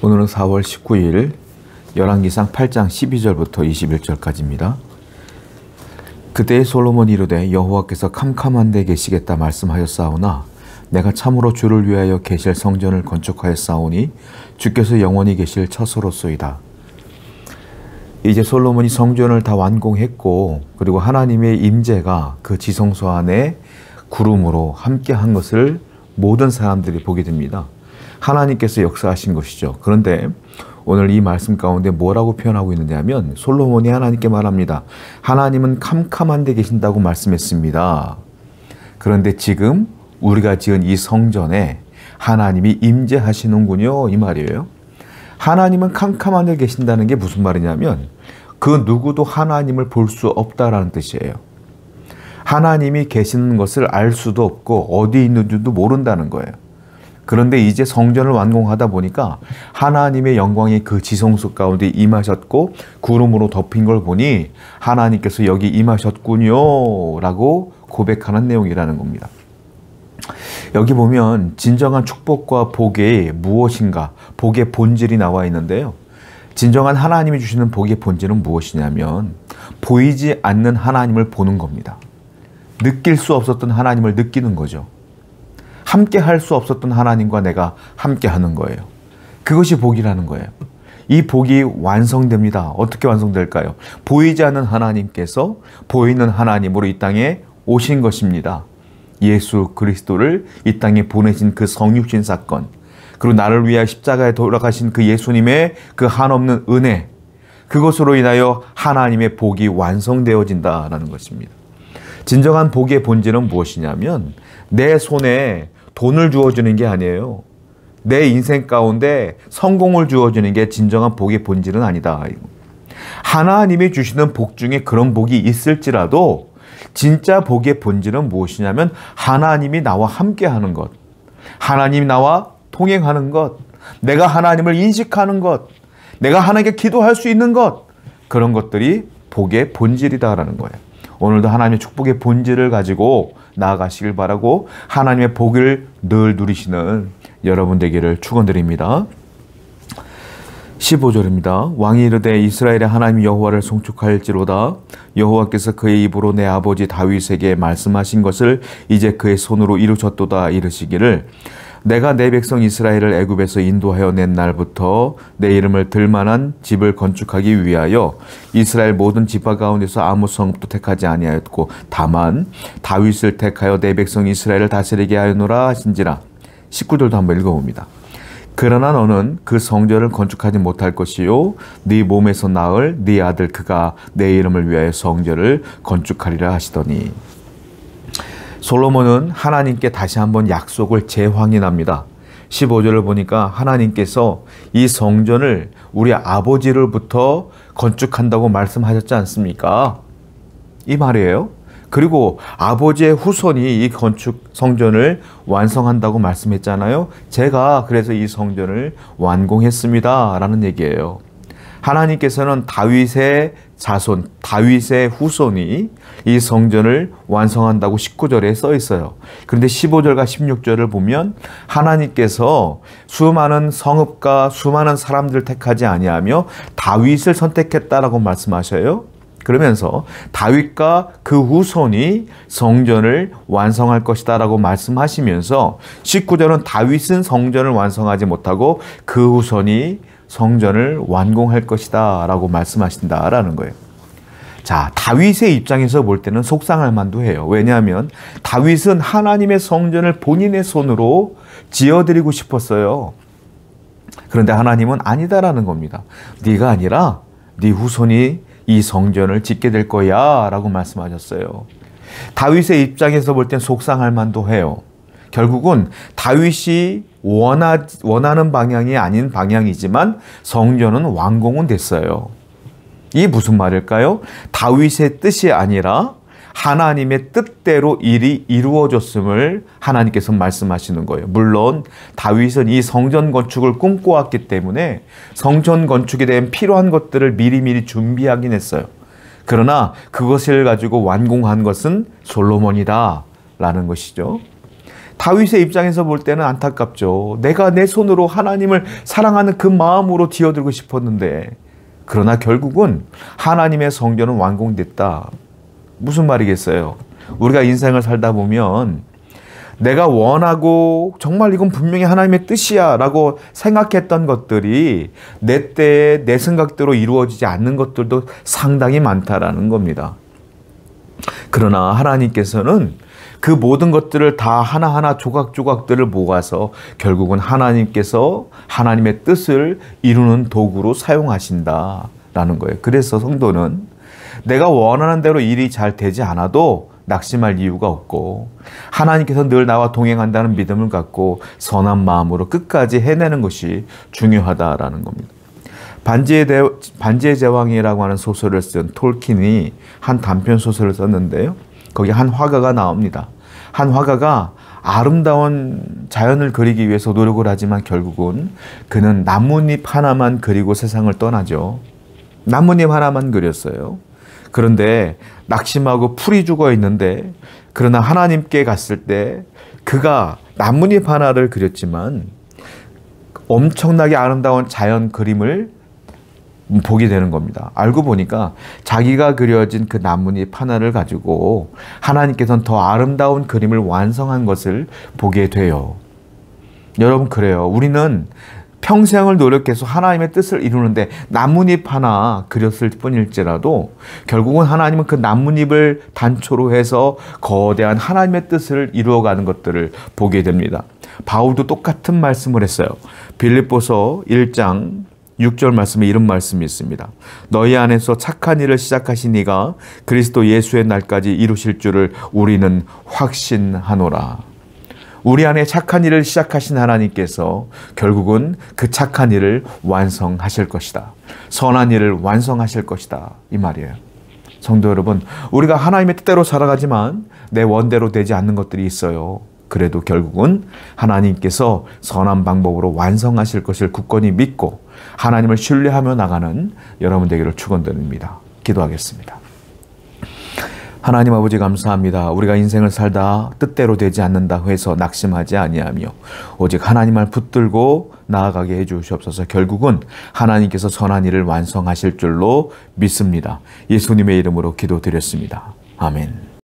오늘은 4월 19일 열왕기상 8장 12절부터 21절까지입니다. 그때 솔로몬이 이르되 여호와께서 캄캄한 데 계시겠다 말씀하였사오나 내가 참으로 주를 위하여 계실 성전을 건축하였사오니 주께서 영원히 계실 처소로소이다. 이제 솔로몬이 성전을 다 완공했고 그리고 하나님의 임재가 그 지성소 안에 구름으로 함께한 것을 모든 사람들이 보게 됩니다. 하나님께서 역사하신 것이죠. 그런데 오늘 이 말씀 가운데 뭐라고 표현하고 있느냐면 솔로몬이 하나님께 말합니다. 하나님은 캄캄한 데 계신다고 말씀했습니다. 그런데 지금 우리가 지은 이 성전에 하나님이 임재하시는군요, 이 말이에요. 하나님은 캄캄한 데 계신다는 게 무슨 말이냐면 그 누구도 하나님을 볼 수 없다라는 뜻이에요. 하나님이 계시는 것을 알 수도 없고 어디 있는지도 모른다는 거예요. 그런데 이제 성전을 완공하다 보니까 하나님의 영광이 그 지성소 가운데 임하셨고 구름으로 덮인 걸 보니 하나님께서 여기 임하셨군요 라고 고백하는 내용이라는 겁니다. 여기 보면 진정한 축복과 복이 무엇인가, 복의 본질이 나와 있는데요. 진정한 하나님이 주시는 복의 본질은 무엇이냐면 보이지 않는 하나님을 보는 겁니다. 느낄 수 없었던 하나님을 느끼는 거죠. 함께 할 수 없었던 하나님과 내가 함께 하는 거예요. 그것이 복이라는 거예요. 이 복이 완성됩니다. 어떻게 완성될까요? 보이지 않는 하나님께서 보이는 하나님으로 이 땅에 오신 것입니다. 예수 그리스도를 이 땅에 보내신 그 성육신 사건, 그리고 나를 위하여 십자가에 돌아가신 그 예수님의 그 한없는 은혜, 그것으로 인하여 하나님의 복이 완성되어진다라는 것입니다. 진정한 복의 본질은 무엇이냐면 내 손에 돈을 주어주는 게 아니에요. 내 인생 가운데 성공을 주어주는 게 진정한 복의 본질은 아니다. 하나님이 주시는 복 중에 그런 복이 있을지라도 진짜 복의 본질은 무엇이냐면 하나님이 나와 함께하는 것, 하나님이 나와 통행하는 것, 내가 하나님을 인식하는 것, 내가 하나님께 기도할 수 있는 것, 그런 것들이 복의 본질이다라는 거예요. 오늘도 하나님의 축복의 본질을 가지고 나아가시길 바라고 하나님의 복을 늘 누리시는 여러분 되기를 축원드립니다. 15절입니다. 왕이 이르되 이스라엘의 하나님 여호와를 송축할지로다. 여호와께서 그의 입으로 내 아버지 다윗에게 말씀하신 것을 이제 그의 손으로 이루셨도다. 이르시기를 내가 내 백성 이스라엘을 애굽에서 인도하여 낸 날부터 내 이름을 들만한 집을 건축하기 위하여 이스라엘 모든 지파 가운데서 아무 성읍도 택하지 아니하였고 다만 다윗을 택하여 내 백성 이스라엘을 다스리게 하였노라 하신지라. 19절도 한번 읽어봅니다. 그러나 너는 그 성전을 건축하지 못할 것이요 네 몸에서 낳을 네 아들 그가 내 이름을 위하여 성전을 건축하리라 하시더니. 솔로몬은 하나님께 다시 한번 약속을 재확인합니다. 15절을 보니까 하나님께서 이 성전을 우리 아버지로부터 건축한다고 말씀하셨지 않습니까? 이 말이에요. 그리고 아버지의 후손이 이 건축 성전을 완성한다고 말씀했잖아요. 제가 그래서 이 성전을 완공했습니다 라는 얘기예요. 하나님께서는 다윗의 자손, 다윗의 후손이 이 성전을 완성한다고 19절에 써 있어요. 그런데 15절과 16절을 보면 하나님께서 수많은 성읍과 수많은 사람들을 택하지 아니하며 다윗을 선택했다라고 말씀하셔요. 그러면서 다윗과 그 후손이 성전을 완성할 것이다 라고 말씀하시면서 19절은 다윗은 성전을 완성하지 못하고 그 후손이 성전을 완공할 것이다 라고 말씀하신다라는 거예요. 자, 다윗의 입장에서 볼 때는 속상할 만도 해요. 왜냐하면 다윗은 하나님의 성전을 본인의 손으로 지어드리고 싶었어요. 그런데 하나님은 아니다라는 겁니다. 네가 아니라 네 후손이 이 성전을 짓게 될 거야 라고 말씀하셨어요. 다윗의 입장에서 볼 땐 속상할 만도 해요. 결국은 다윗이 원하는 방향이 아닌 방향이지만 성전은 완공은 됐어요. 이게 무슨 말일까요? 다윗의 뜻이 아니라 하나님의 뜻대로 일이 이루어졌음을 하나님께서 말씀하시는 거예요. 물론 다윗은 이 성전 건축을 꿈꿔왔기 때문에 성전 건축에 대한 필요한 것들을 미리미리 준비하긴 했어요. 그러나 그것을 가지고 완공한 것은 솔로몬이다 라는 것이죠. 다윗의 입장에서 볼 때는 안타깝죠. 내가 내 손으로 하나님을 사랑하는 그 마음으로 뛰어들고 싶었는데, 그러나 결국은 하나님의 성전은 완공됐다. 무슨 말이겠어요? 우리가 인생을 살다 보면 내가 원하고 정말 이건 분명히 하나님의 뜻이야 라고 생각했던 것들이 내 때에 내 생각대로 이루어지지 않는 것들도 상당히 많다라는 겁니다. 그러나 하나님께서는 그 모든 것들을 다 하나하나 조각조각들을 모아서 결국은 하나님께서 하나님의 뜻을 이루는 도구로 사용하신다라는 거예요. 그래서 성도는 내가 원하는 대로 일이 잘 되지 않아도 낙심할 이유가 없고, 하나님께서 늘 나와 동행한다는 믿음을 갖고 선한 마음으로 끝까지 해내는 것이 중요하다라는 겁니다. 반지의 제왕이라고 하는 소설을 쓴 톨킨이 한 단편 소설을 썼는데요. 거기 한 화가가 나옵니다. 한 화가가 아름다운 자연을 그리기 위해서 노력을 하지만 결국은 그는 나뭇잎 하나만 그리고 세상을 떠나죠. 나뭇잎 하나만 그렸어요. 그런데 낙심하고 풀이 죽어 있는데, 그러나 하나님께 갔을 때 그가 나뭇잎 하나를 그렸지만 엄청나게 아름다운 자연 그림을 보게 되는 겁니다. 알고 보니까 자기가 그려진 그 나뭇잎 하나를 가지고 하나님께서는 더 아름다운 그림을 완성한 것을 보게 돼요. 여러분, 그래요. 우리는 평생을 노력해서 하나님의 뜻을 이루는데 나뭇잎 하나 그렸을 뿐일지라도 결국은 하나님은 그 나뭇잎을 단초로 해서 거대한 하나님의 뜻을 이루어가는 것들을 보게 됩니다. 바울도 똑같은 말씀을 했어요. 빌립보서 1장 6절 말씀에 이런 말씀이 있습니다. 너희 안에서 착한 일을 시작하신 이가 그리스도 예수의 날까지 이루실 줄을 우리는 확신하노라. 우리 안에 착한 일을 시작하신 하나님께서 결국은 그 착한 일을 완성하실 것이다. 선한 일을 완성하실 것이다. 이 말이에요. 성도 여러분, 우리가 하나님의 뜻대로 살아가지만 내 원대로 되지 않는 것들이 있어요. 그래도 결국은 하나님께서 선한 방법으로 완성하실 것을 굳건히 믿고 하나님을 신뢰하며 나가는 여러분 되기를 축원드립니다. 기도하겠습니다. 하나님 아버지, 감사합니다. 우리가 인생을 살다 뜻대로 되지 않는다 해서 낙심하지 아니하며 오직 하나님을 붙들고 나아가게 해주시옵소서. 결국은 하나님께서 선한 일을 완성하실 줄로 믿습니다. 예수님의 이름으로 기도드렸습니다. 아멘.